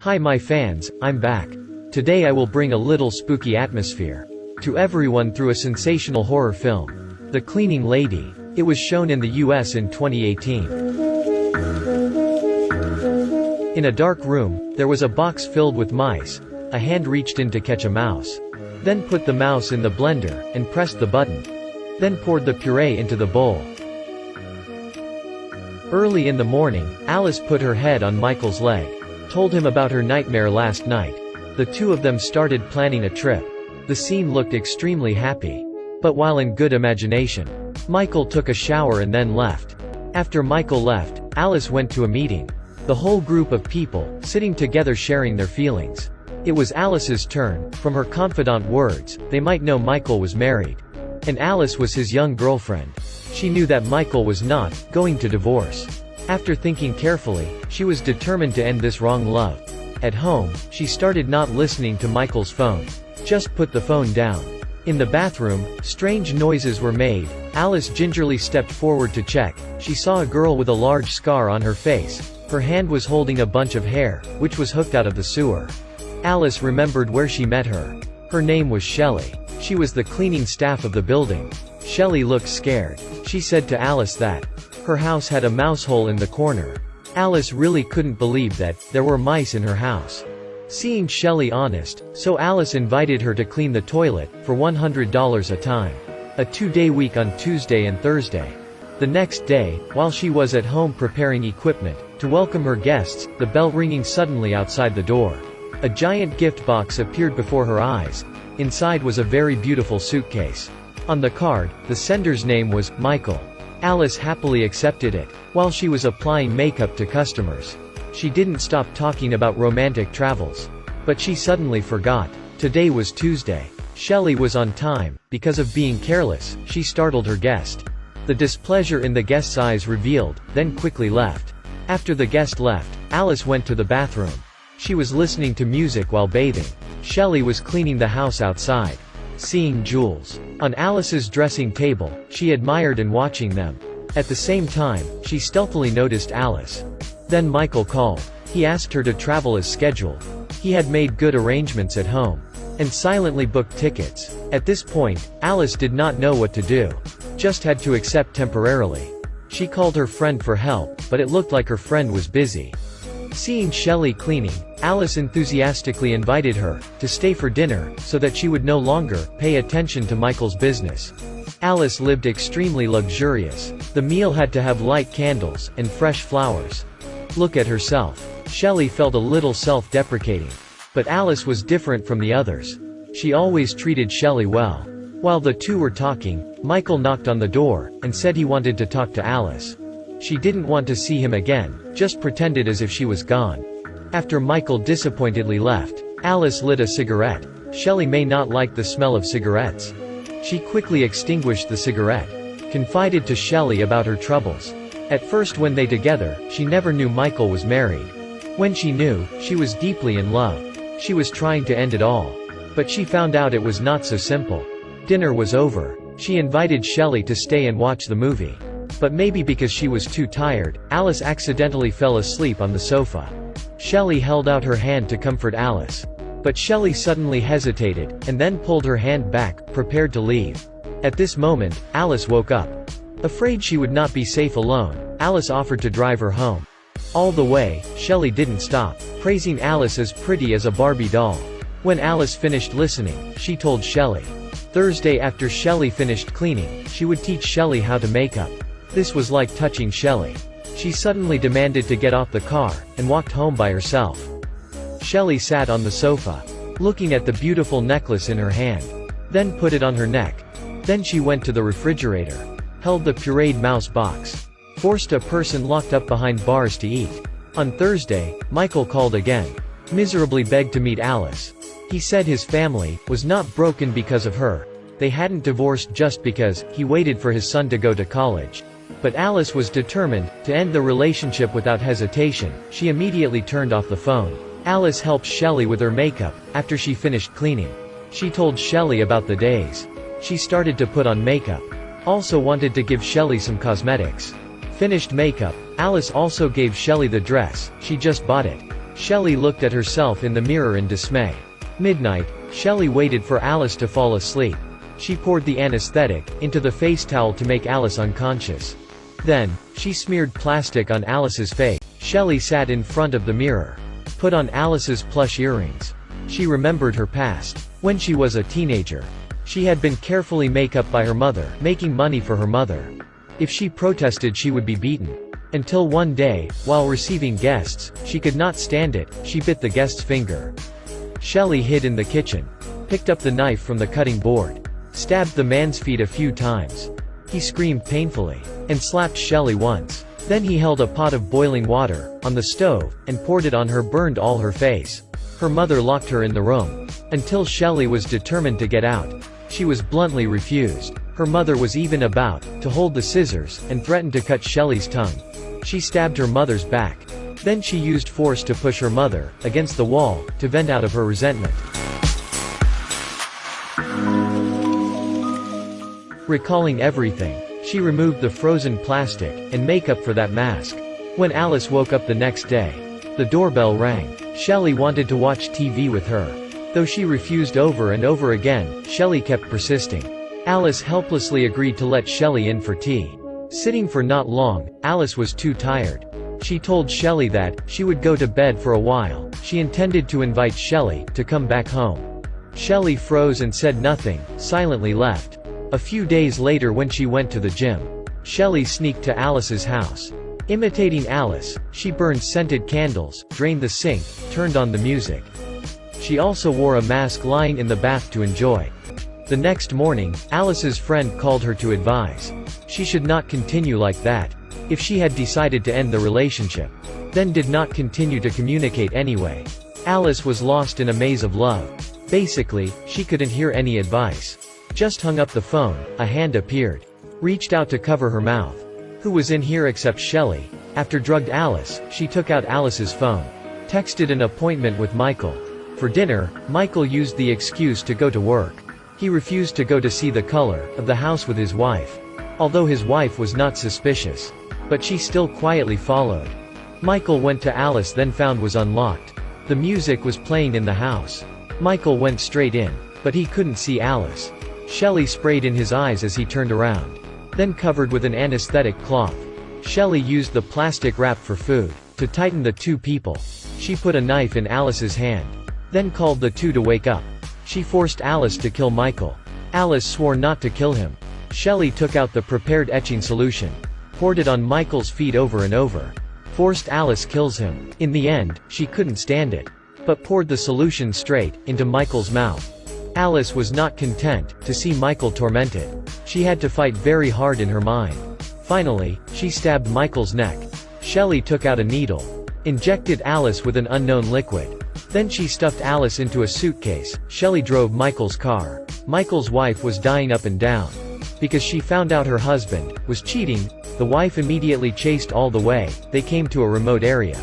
Hi my fans, I'm back. Today I will bring a little spooky atmosphere to everyone through a sensational horror film. The Cleaning Lady. It was shown in the US in 2018. In a dark room, there was a box filled with mice. A hand reached in to catch a mouse. Then put the mouse in the blender, and pressed the button. Then poured the puree into the bowl. Early in the morning, Alice put her head on Michael's leg. Told him about her nightmare last night. The two of them started planning a trip. The scene looked extremely happy. But while in good imagination, Michael took a shower and then left. After Michael left, Alice went to a meeting. The whole group of people, sitting together sharing their feelings. It was Alice's turn. From her confidant words, they might know Michael was married. And Alice was his young girlfriend. She knew that Michael was not going to divorce. After thinking carefully, she was determined to end this wrong love. At home, she started not listening to Michael's phone. Just put the phone down. In the bathroom, strange noises were made. Alice gingerly stepped forward to check. She saw a girl with a large scar on her face. Her hand was holding a bunch of hair, which was hooked out of the sewer. Alice remembered where she met her. Her name was Shelley. She was the cleaning staff of the building. Shelley looked scared. She said to Alice that her house had a mouse hole in the corner. Alice really couldn't believe that there were mice in her house. Seeing Shelley honest, so Alice invited her to clean the toilet, for $100 a time. A 2-day week on Tuesday and Thursday. The next day, while she was at home preparing equipment to welcome her guests, the bell ringing suddenly outside the door. A giant gift box appeared before her eyes. Inside was a very beautiful suitcase. On the card, the sender's name was Michael. Alice happily accepted it. While she was applying makeup to customers, she didn't stop talking about romantic travels. But she suddenly forgot. Today was Tuesday. Shelley was on time. Because of being careless, she startled her guest. The displeasure in the guest's eyes revealed, then quickly left. After the guest left, Alice went to the bathroom. She was listening to music while bathing. Shelley was cleaning the house outside. Seeing jewels on Alice's dressing table, she admired and watching them. At the same time, she stealthily noticed Alice. Then Michael called. He asked her to travel as scheduled. He had made good arrangements at home. And silently booked tickets. At this point, Alice did not know what to do. Just had to accept temporarily. She called her friend for help, but it looked like her friend was busy. Seeing Shelley cleaning, Alice enthusiastically invited her to stay for dinner, so that she would no longer pay attention to Michael's business. Alice lived extremely luxurious. The meal had to have light candles, and fresh flowers. Look at herself. Shelley felt a little self-deprecating. But Alice was different from the others. She always treated Shelley well. While the two were talking, Michael knocked on the door, and said he wanted to talk to Alice. She didn't want to see him again, just pretended as if she was gone. After Michael disappointedly left, Alice lit a cigarette. Shelley may not like the smell of cigarettes. She quickly extinguished the cigarette. Confided to Shelley about her troubles. At first when they together, she never knew Michael was married. When she knew, she was deeply in love. She was trying to end it all. But she found out it was not so simple. Dinner was over. She invited Shelley to stay and watch the movie. But maybe because she was too tired, Alice accidentally fell asleep on the sofa. Shelley held out her hand to comfort Alice. But Shelley suddenly hesitated, and then pulled her hand back, prepared to leave. At this moment, Alice woke up. Afraid she would not be safe alone, Alice offered to drive her home. All the way, Shelley didn't stop, praising Alice as pretty as a Barbie doll. When Alice finished listening, she told Shelley. Thursday after Shelley finished cleaning, she would teach Shelley how to make up. This was like touching Shelley. She suddenly demanded to get off the car, and walked home by herself. Shelley sat on the sofa, looking at the beautiful necklace in her hand. Then put it on her neck. Then she went to the refrigerator. Held the pureed mouse box. Forced a person locked up behind bars to eat. On Thursday, Michael called again. Miserably begged to meet Alice. He said his family was not broken because of her. They hadn't divorced just because he waited for his son to go to college. But Alice was determined to end the relationship without hesitation. She immediately turned off the phone. Alice helped Shelley with her makeup. After she finished cleaning, she told Shelley about the days. She started to put on makeup. Also wanted to give Shelley some cosmetics. Finished makeup, Alice also gave Shelley the dress. She just bought it. Shelley looked at herself in the mirror in dismay. Midnight, Shelley waited for Alice to fall asleep. She poured the anesthetic into the face towel to make Alice unconscious. Then, she smeared plastic on Alice's face. Shelley sat in front of the mirror. Put on Alice's plush earrings. She remembered her past. When she was a teenager, she had been carefully made up by her mother, making money for her mother. If she protested, she would be beaten. Until one day, while receiving guests, she could not stand it, she bit the guest's finger. Shelley hid in the kitchen, picked up the knife from the cutting board, stabbed the man's feet a few times. He screamed painfully, and slapped Shelley once. Then he held a pot of boiling water on the stove, and poured it on her, burned all her face. Her mother locked her in the room, until Shelley was determined to get out. She was bluntly refused. Her mother was even about to hold the scissors, and threatened to cut Shelley's tongue. She stabbed her mother's back. Then she used force to push her mother against the wall, to vent out of her resentment. Recalling everything, she removed the frozen plastic and makeup for that mask. When Alice woke up the next day, the doorbell rang. Shelley wanted to watch TV with her. Though she refused over and over again, Shelley kept persisting. Alice helplessly agreed to let Shelley in for tea. Sitting for not long, Alice was too tired. She told Shelley that she would go to bed for a while. She intended to invite Shelley to come back home. Shelley froze and said nothing, silently left. A few days later, when she went to the gym, Shelley sneaked to Alice's house. Imitating Alice, she burned scented candles, drained the sink, turned on the music. She also wore a mask lying in the bath to enjoy. The next morning, Alice's friend called her to advise she should not continue like that. If she had decided to end the relationship, then did not continue to communicate anyway. Alice was lost in a maze of love. Basically, she couldn't hear any advice. Just hung up the phone, a hand appeared. Reached out to cover her mouth. Who was in here except Shelley? After drugged Alice, she took out Alice's phone. Texted an appointment with Michael. For dinner, Michael used the excuse to go to work. He refused to go to see the color of the house with his wife. Although his wife was not suspicious, but she still quietly followed. Michael went to Alice, then found was unlocked. The music was playing in the house. Michael went straight in, but he couldn't see Alice. Shelley sprayed in his eyes as he turned around. Then covered with an anesthetic cloth. Shelley used the plastic wrap for food. To tighten the two people, she put a knife in Alice's hand. Then called the two to wake up. She forced Alice to kill Michael. Alice swore not to kill him. Shelley took out the prepared etching solution. Poured it on Michael's feet over and over. Forced Alice kills him. In the end, she couldn't stand it, but poured the solution straight into Michael's mouth. Alice was not content to see Michael tormented. She had to fight very hard in her mind. Finally, she stabbed Michael's neck. Shelley took out a needle. Injected Alice with an unknown liquid. Then she stuffed Alice into a suitcase. Shelley drove Michael's car. Michael's wife was dying up and down. Because she found out her husband was cheating, the wife immediately chased all the way. They came to a remote area.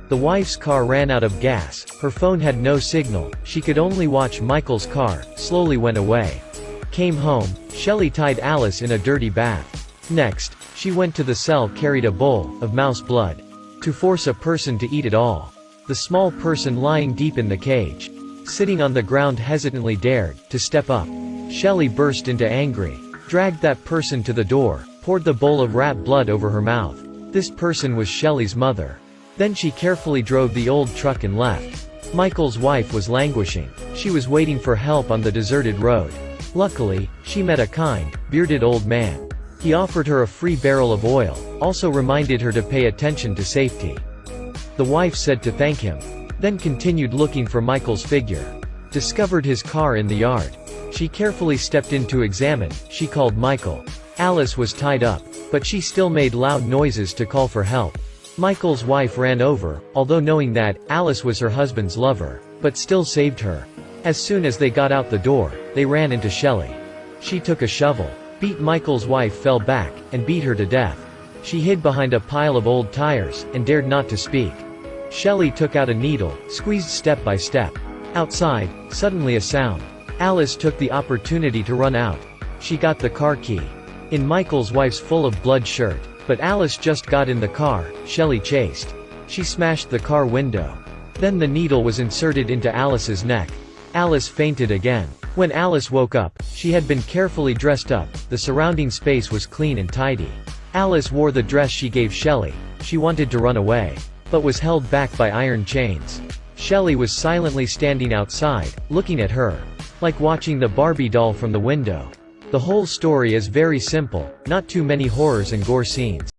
The wife's car ran out of gas, her phone had no signal, she could only watch Michael's car, slowly went away. Came home, Shelley tied Alice in a dirty bath. Next, she went to the cell, carried a bowl of mouse blood. To force a person to eat it all. The small person lying deep in the cage, sitting on the ground, hesitantly dared to step up. Shelley burst into angry. Dragged that person to the door, poured the bowl of rat blood over her mouth. This person was Shelley's mother. Then she carefully drove the old truck and left. Michael's wife was languishing. She was waiting for help on the deserted road. Luckily, she met a kind, bearded old man. He offered her a free barrel of oil, also reminded her to pay attention to safety. The wife said to thank him. Then continued looking for Michael's figure. Discovered his car in the yard. She carefully stepped in to examine. She called Michael. Alice was tied up, but she still made loud noises to call for help. Michael's wife ran over, although knowing that Alice was her husband's lover, but still saved her. As soon as they got out the door, they ran into Shelley. She took a shovel, beat Michael's wife, fell back, and beat her to death. She hid behind a pile of old tires, and dared not to speak. Shelley took out a needle, squeezed step by step. Outside, suddenly a sound. Alice took the opportunity to run out. She got the car key in Michael's wife's full of blood shirt. But Alice just got in the car. Shelley chased. She smashed the car window. Then the needle was inserted into Alice's neck. Alice fainted again. When Alice woke up, she had been carefully dressed up, the surrounding space was clean and tidy. Alice wore the dress she gave Shelley. She wanted to run away, but was held back by iron chains. Shelley was silently standing outside, looking at her. Like watching the Barbie doll from the window. The whole story is very simple, not too many horrors and gore scenes.